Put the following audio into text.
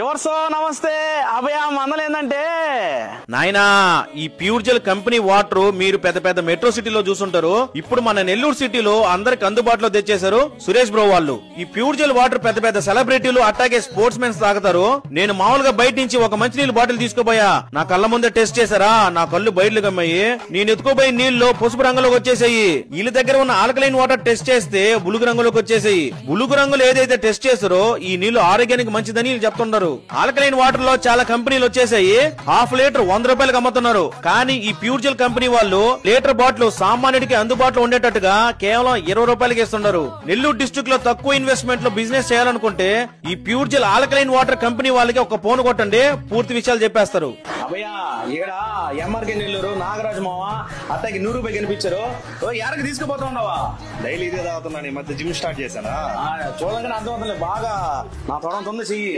ఎవర్సో నమస్తే అభయ మందలు ఏంటంటే నాయనా ఈ ప్యూర్ జెల్ కంపెనీ వాటర్ మీరు పెద్ద పెద్ద మెట్రో సిటీలో చూసుంటారు. ఇప్పుడు మన నెల్లూరు సిటీలో అందరికి అందుబాటులో తెచ్చేశారు సురేష్ బ్రో వాళ్ళు. ఈ ప్యూర్ జెల్ వాటర్ పెద్ద పెద్ద సెలబ్రిటీలు అట్టాగే స్పోర్ట్స్ మెన్స్ తాగుతారు. నేను మామూలుగా బయట నుంచి ఒక మంచినీళ్ళు బాటిల్ తీసుకోపోయా, నా కళ్ళ ముందే టెస్ట్ చేశారా, నా కళ్ళు బయటలు గమ్మాయి. నేను ఎత్తుకోపోయి నీళ్లు పసుపు రంగులోకి వచ్చేసాయి. వీళ్ళ దగ్గర ఉన్న ఆల్కలైన్ వాటర్ టెస్ట్ చేస్తే బులుగు రంగులోకి వచ్చేసాయి. బులుగు రంగులు ఏదైతే టెస్ట్ చేస్తారో ఈ నీళ్లు ఆరోగ్యానికి మంచిదని వీళ్ళు చెప్తున్నారు. ఆల్కలైన్ వాటర్ లో చాలా కంపెనీలు వచ్చేసాయి. హాఫ్ లీటర్ 100 రూపాయలకు అమ్ముతున్నారు. కానీ ఈ ప్యూర్ జెల్ కంపెనీ వాళ్ళు లీటర్ బాటిల్ సామాన్యుడికి అందుబాటులో ఉండేటట్టుగా కేవలం 20 రూపాయలకి ఇస్తున్నారు. నెల్లూరు డిస్ట్రిక్ట్ లో తక్కువ ఇన్వెస్ట్మెంట్ లో బిజినెస్ చేయాలనుకుంటే ఈ pure gel alkaline water company వాళ్ళకి ఒక ఫోన్ కొట్టండి, పూర్తి విషయాలు చెప్పేస్తారు. అభయ ఇక్కడ ఎంఆర్కే నెల్లూరు నాగరాజు మావ అత్తకి 100 రూపాయలు కనిపించారు. ఎరకి తీసుకుపోతా ఉండవా? డైలీ ఇదే తాగుతున్నాను. ఈ మధ్య జిమ్ స్టార్ట్ చేశానా? చూడంగానే అర్థమవుతుంది బాగా నా తొడంత ఉంది చెయ్యి.